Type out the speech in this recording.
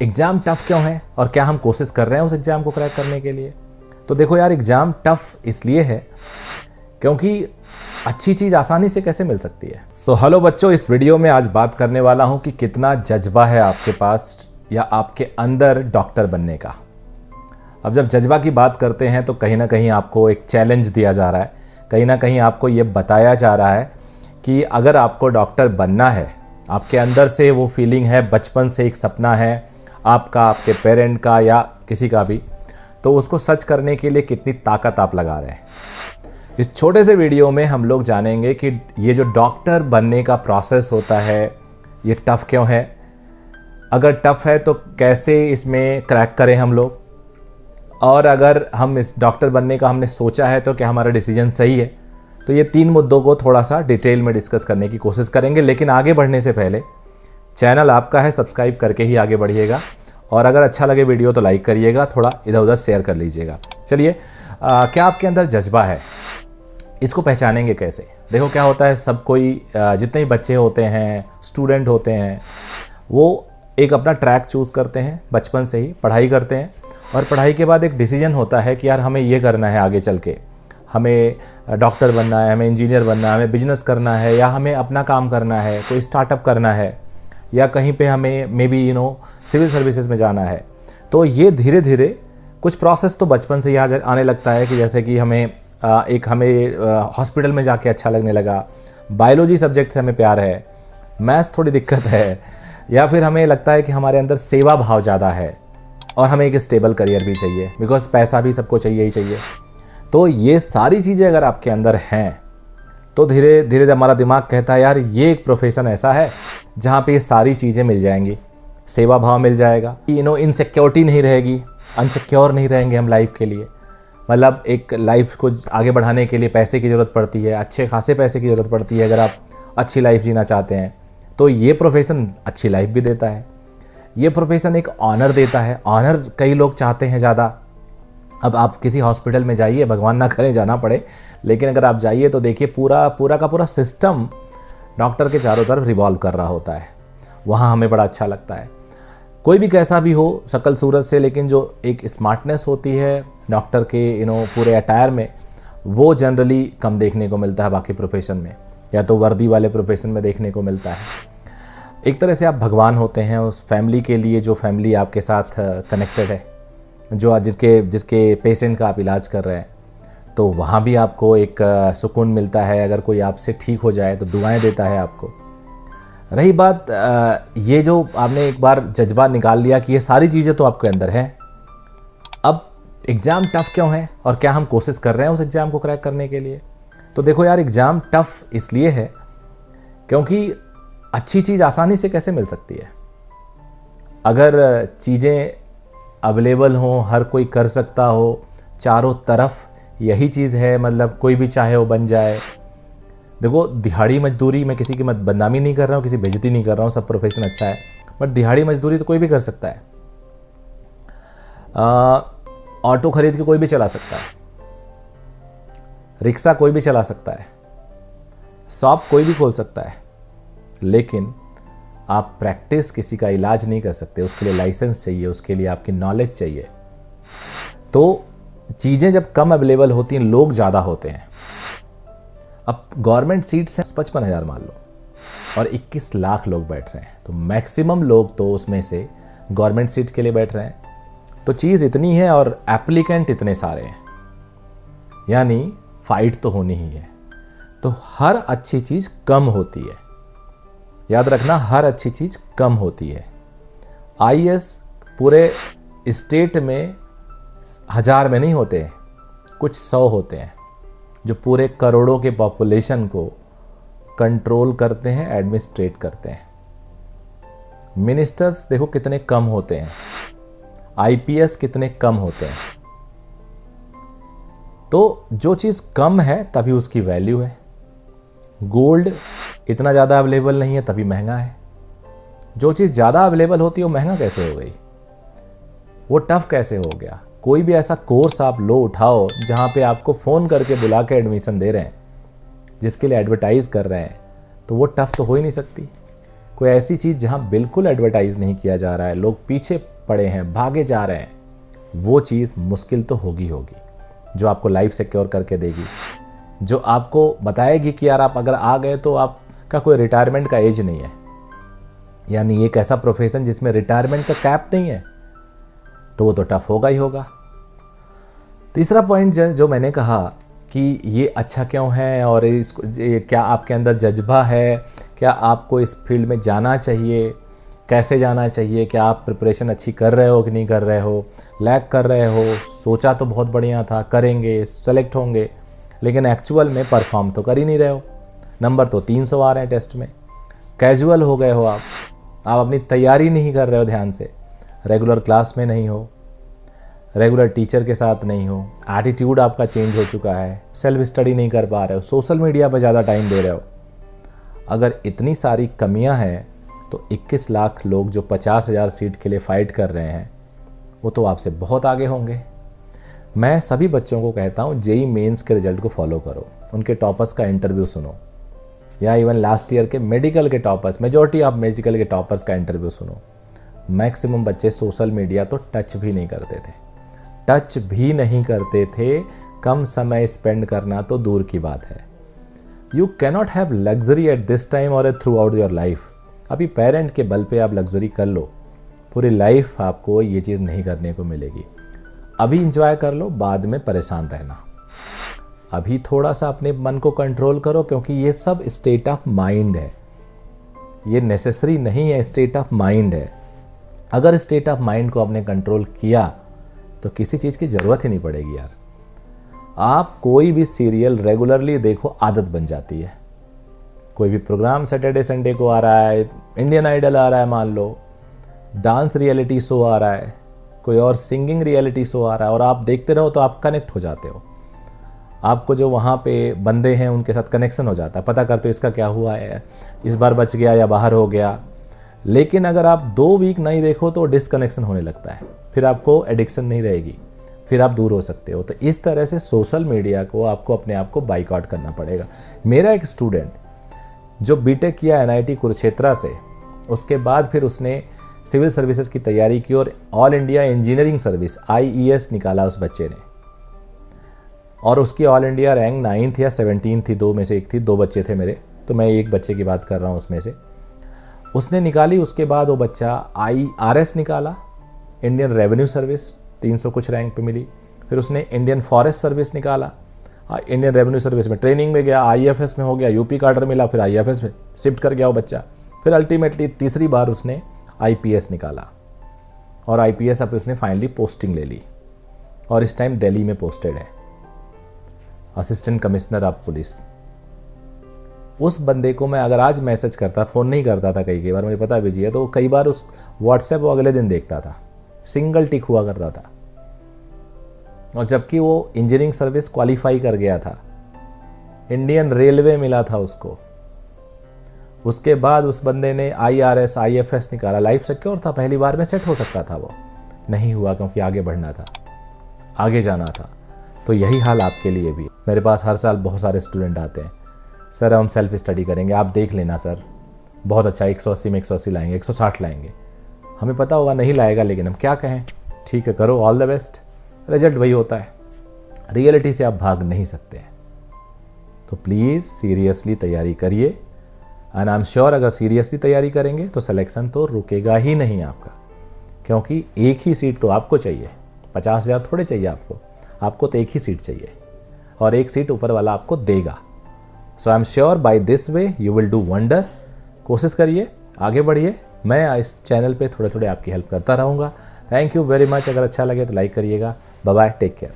Exam tough क्यों है और क्या हम कोशिश कर रहे हैं उस एग्ज़ाम को क्रैक करने के लिए। तो देखो यार, एग्ज़ाम टफ़ इसलिए है क्योंकि अच्छी चीज़ आसानी से कैसे मिल सकती है। सो हेलो बच्चों, इस वीडियो में आज बात करने वाला हूँ कि कितना जज्बा है आपके पास या आपके अंदर डॉक्टर बनने का। अब जब जज्बा की बात करते हैं तो कहीं ना कहीं आपको एक चैलेंज दिया जा रहा है, कहीं ना कहीं आपको ये बताया जा रहा है कि अगर आपको डॉक्टर बनना है, आपके अंदर से वो फीलिंग है, बचपन से एक सपना है आपका, आपके पेरेंट का या किसी का भी, तो उसको सच करने के लिए कितनी ताकत आप लगा रहे हैं। इस छोटे से वीडियो में हम लोग जानेंगे कि ये जो डॉक्टर बनने का प्रोसेस होता है ये टफ़ क्यों है, अगर टफ़ है तो कैसे इसमें क्रैक करें हम लोग, और अगर हम इस डॉक्टर बनने का हमने सोचा है तो क्या हमारा डिसीजन सही है। तो ये 3 मुद्दों को थोड़ा सा डिटेल में डिस्कस करने की कोशिश करेंगे। लेकिन आगे बढ़ने से पहले चैनल आपका है, सब्सक्राइब करके ही आगे बढ़िएगा, और अगर अच्छा लगे वीडियो तो लाइक करिएगा, थोड़ा इधर उधर शेयर कर लीजिएगा। चलिए, क्या आपके अंदर जज्बा है, इसको पहचानेंगे कैसे। देखो क्या होता है, सब कोई जितने भी बच्चे होते हैं, स्टूडेंट होते हैं, वो एक अपना ट्रैक चूज़ करते हैं, बचपन से ही पढ़ाई करते हैं, और पढ़ाई के बाद एक डिसीजन होता है कि यार हमें ये करना है आगे चल के, हमें डॉक्टर बनना है, हमें इंजीनियर बनना है, हमें बिजनेस करना है, या हमें अपना काम करना है, कोई स्टार्टअप करना है, या कहीं पे हमें मे बी सिविल सर्विसेज में जाना है। तो ये धीरे धीरे कुछ प्रोसेस तो बचपन से ही आने लगता है कि जैसे कि हमें हॉस्पिटल में जाके अच्छा लगने लगा, बायोलॉजी सब्जेक्ट से हमें प्यार है, मैथ्स थोड़ी दिक्कत है, या फिर हमें लगता है कि हमारे अंदर सेवा भाव ज़्यादा है और हमें एक स्टेबल करियर भी चाहिए, बिकॉज पैसा भी सबको चाहिए ही चाहिए। तो ये सारी चीज़ें अगर आपके अंदर हैं तो धीरे धीरे हमारा दिमाग कहता है यार ये एक प्रोफेशन ऐसा है जहाँ पे ये सारी चीज़ें मिल जाएंगी, सेवा भाव मिल जाएगा, इनसिक्योरिटी नहीं रहेगी, अनसिक्योर नहीं रहेंगे हम लाइफ के लिए। मतलब एक लाइफ को आगे बढ़ाने के लिए पैसे की ज़रूरत पड़ती है, अच्छे खासे पैसे की ज़रूरत पड़ती है अगर आप अच्छी लाइफ जीना चाहते हैं। तो ये प्रोफेशन अच्छी लाइफ भी देता है, ये प्रोफेशन एक ऑनर देता है, ऑनर कई लोग चाहते हैं ज़्यादा। अब आप किसी हॉस्पिटल में जाइए, भगवान ना करे जाना पड़े, लेकिन अगर आप जाइए तो देखिए पूरा का पूरा सिस्टम डॉक्टर के चारों तरफ रिवॉल्व कर रहा होता है। वहाँ हमें बड़ा अच्छा लगता है। कोई भी कैसा भी हो शकल सूरत से, लेकिन जो एक स्मार्टनेस होती है डॉक्टर के पूरे अटायर में, वो जनरली कम देखने को मिलता है बाकी प्रोफेशन में, या तो वर्दी वाले प्रोफेशन में देखने को मिलता है। एक तरह से आप भगवान होते हैं उस फैमिली के लिए, जो फैमिली आपके साथ कनेक्टेड है, जो जिसके पेशेंट का आप इलाज कर रहे हैं। तो वहाँ भी आपको एक सुकून मिलता है, अगर कोई आपसे ठीक हो जाए तो दुआएं देता है आपको। रही बात ये जो आपने एक बार जज्बा निकाल लिया कि ये सारी चीज़ें तो आपके अंदर हैं, अब एग्ज़ाम टफ़ क्यों है और क्या हम कोशिश कर रहे हैं उस एग्ज़ाम को क्रैक करने के लिए। तो देखो यार, एग्ज़ाम टफ़ इसलिए है क्योंकि अच्छी चीज़ आसानी से कैसे मिल सकती है। अगर चीज़ें अवेलेबल हों, हर कोई कर सकता हो, चारों तरफ यही चीज़ है, मतलब कोई भी चाहे वो बन जाए। देखो, दिहाड़ी मजदूरी, मैं किसी की बदनामी नहीं कर रहा हूँ, किसी बेइज्जती नहीं कर रहा हूँ, सब प्रोफेशन अच्छा है, बट दिहाड़ी मजदूरी तो कोई भी कर सकता है। ऑटो खरीद के कोई भी चला सकता है, रिक्शा कोई भी चला सकता है, शॉप कोई भी खोल सकता है, लेकिन आप प्रैक्टिस किसी का इलाज नहीं कर सकते। उसके लिए लाइसेंस चाहिए, उसके लिए आपकी नॉलेज चाहिए। तो चीज़ें जब कम अवेलेबल होती हैं, लोग ज़्यादा होते हैं। अब गवर्नमेंट सीट्स हैं 55,000 मान लो, और 21 लाख लोग बैठ रहे हैं, तो मैक्सिमम लोग तो उसमें से गवर्नमेंट सीट के लिए बैठ रहे हैं। तो चीज़ इतनी है और एप्लीकेंट इतने सारे हैं, यानी फाइट तो होनी ही है। तो हर अच्छी चीज़ कम होती है, याद रखना, हर अच्छी चीज़ कम होती है। आईएएस पूरे स्टेट में 1000 में नहीं होते हैं, कुछ 100 होते हैं, जो पूरे करोड़ों के पॉपुलेशन को कंट्रोल करते हैं, एडमिनिस्ट्रेट करते हैं। मिनिस्टर्स देखो कितने कम होते हैं, आईपीएस कितने कम होते हैं। तो जो चीज़ कम है तभी उसकी वैल्यू है। गोल्ड इतना ज़्यादा अवेलेबल नहीं है तभी महंगा है। जो चीज़ ज़्यादा अवेलेबल होती है वो महंगा कैसे हो गई, वो टफ कैसे हो गया। कोई भी ऐसा कोर्स आप लो, उठाओ, जहाँ पे आपको फ़ोन करके बुला के एडमिशन दे रहे हैं, जिसके लिए एडवर्टाइज़ कर रहे हैं, तो वो टफ तो हो ही नहीं सकती। कोई ऐसी चीज़ जहाँ बिल्कुल एडवर्टाइज नहीं किया जा रहा है, लोग पीछे पड़े हैं, भागे जा रहे हैं, वो चीज़ मुश्किल तो होगी जो आपको लाइफ सिक्योर करके देगी, जो आपको बताएगी कि यार आप अगर आ गए तो आपका कोई रिटायरमेंट का एज नहीं है, यानी एक ऐसा प्रोफेशन जिसमें रिटायरमेंट का कैप नहीं है, तो वो तो टफ होगा ही होगा। तीसरा पॉइंट जो मैंने कहा कि ये अच्छा क्यों है और क्या आपके अंदर जज्बा है, क्या आपको इस फील्ड में जाना चाहिए, कैसे जाना चाहिए, क्या आप प्रिपरेशन अच्छी कर रहे हो कि नहीं कर रहे हो, लैग कर रहे हो, सोचा तो बहुत बढ़िया था, करेंगे, सेलेक्ट होंगे, लेकिन एक्चुअल में परफॉर्म तो कर ही नहीं रहे हो, नंबर तो 300 आ रहे हैं टेस्ट में, कैजुअल हो गए हो आप अपनी तैयारी नहीं कर रहे हो ध्यान से, रेगुलर क्लास में नहीं हो, रेगुलर टीचर के साथ नहीं हो, एटीट्यूड आपका चेंज हो चुका है, सेल्फ स्टडी नहीं कर पा रहे हो, सोशल मीडिया पर ज़्यादा टाइम दे रहे हो। अगर इतनी सारी कमियां हैं तो 21 लाख लोग जो 50,000 सीट के लिए फ़ाइट कर रहे हैं वो तो आपसे बहुत आगे होंगे। मैं सभी बच्चों को कहता हूँ जेईई मेंस के रिजल्ट को फॉलो करो, उनके टॉपर्स का इंटरव्यू सुनो, या इवन लास्ट ईयर के मेडिकल के टॉपर्स, मेजॉरिटी ऑफ मेडिकल के टॉपर्स का इंटरव्यू सुनो। मैक्सिमम बच्चे सोशल मीडिया तो टच भी नहीं करते थे, कम समय स्पेंड करना तो दूर की बात है। You cannot have luxury at this time और थ्रू आउट योर लाइफ। अभी पेरेंट के बल पे आप लग्जरी कर लो, पूरी लाइफ आपको ये चीज़ नहीं करने को मिलेगी। अभी इंजॉय कर लो, बाद में परेशान रहना। अभी थोड़ा सा अपने मन को कंट्रोल करो, क्योंकि ये सब स्टेट ऑफ माइंड है, ये नेसेसरी नहीं है, स्टेट ऑफ माइंड है। अगर स्टेट ऑफ माइंड को आपने कंट्रोल किया तो किसी चीज़ की ज़रूरत ही नहीं पड़ेगी यार। आप कोई भी सीरियल रेगुलरली देखो, आदत बन जाती है। कोई भी प्रोग्राम सैटरडे संडे को आ रहा है, इंडियन आइडल आ रहा है, मान लो डांस रियलिटी शो आ रहा है, कोई और सिंगिंग रियलिटी शो आ रहा है, और आप देखते रहो तो आप कनेक्ट हो जाते हो। आपको जो वहाँ पे बंदे हैं उनके साथ कनेक्शन हो जाता है, पता करते हो इसका क्या हुआ है, इस बार बच गया या बाहर हो गया। लेकिन अगर आप 2 वीक नहीं देखो तो डिसकनेक्शन होने लगता है, फिर आपको एडिक्शन नहीं रहेगी, फिर आप दूर हो सकते हो। तो इस तरह से सोशल मीडिया को आपको अपने आप को बाइकआउट करना पड़ेगा। मेरा एक स्टूडेंट जो बीटेक किया एनआईटी कुरुक्षेत्र से, उसके बाद फिर उसने सिविल सर्विसेज की तैयारी की और all India engineering service IES निकाला उस बच्चे ने, और उसकी ऑल इंडिया रैंक 9th या 17th थी, 2 में से एक थी। 2 बच्चे थे मेरे, तो मैं एक बच्चे की बात कर रहा हूँ उसमें से। उसने निकाली, उसके बाद वो बच्चा IRS निकाला, इंडियन रेवेन्यू सर्विस, 300 कुछ रैंक पे मिली। फिर उसने इंडियन फॉरेस्ट सर्विस निकाला, इंडियन रेवेन्यू सर्विस में ट्रेनिंग में गया, IFS में हो गया, यूपी का ऑर्डर मिला, फिर IFS में शिफ्ट कर गया वो बच्चा। फिर अल्टीमेटली तीसरी बार उसने IPS निकाला, और IPS अब उसने फाइनली पोस्टिंग ले ली, और इस टाइम दिल्ली में पोस्टेड है, असिस्टेंट कमिश्नर ऑफ पुलिस। उस बंदे को मैं अगर आज मैसेज करता, फ़ोन नहीं करता था कई बार, मुझे पता बिजी है, तो कई बार उस व्हाट्सएप वो अगले दिन देखता था, सिंगल टिक हुआ करता था। और जबकि वो इंजीनियरिंग सर्विस क्वालिफाई कर गया था, इंडियन रेलवे मिला था उसको। उसके बाद उस बंदे ने IRS IFS निकाला, लाइफ सिक्योर था, पहली बार में सेट हो सकता था, वो नहीं हुआ क्योंकि आगे बढ़ना था, आगे जाना था। तो यही हाल आपके लिए भी। मेरे पास हर साल बहुत सारे स्टूडेंट आते हैं, सर हम सेल्फ स्टडी करेंगे, आप देख लेना सर, बहुत अच्छा 180 में 180 लाएंगे, 160 लाएंगे। हमें पता होगा नहीं लाएगा, लेकिन हम क्या कहें, ठीक है करो, ऑल द बेस्ट। रिजल्ट वही होता है, रियलिटी से आप भाग नहीं सकते हैं। तो प्लीज़ सीरियसली तैयारी करिए, एंड आई एम श्योर अगर सीरियसली तैयारी करेंगे तो सिलेक्शन तो रुकेगा ही नहीं आपका, क्योंकि एक ही सीट तो आपको चाहिए, 50,000 थोड़े चाहिए आपको तो एक ही सीट चाहिए, और एक सीट ऊपर वाला आपको देगा। So I am sure by this way you will do wonder. कोशिश करिए, आगे बढ़िए, मैं इस चैनल पे थोड़े थोड़े आपकी हेल्प करता रहूँगा। Thank you very much. अगर अच्छा लगे तो लाइक करिएगा। Bye bye, take care.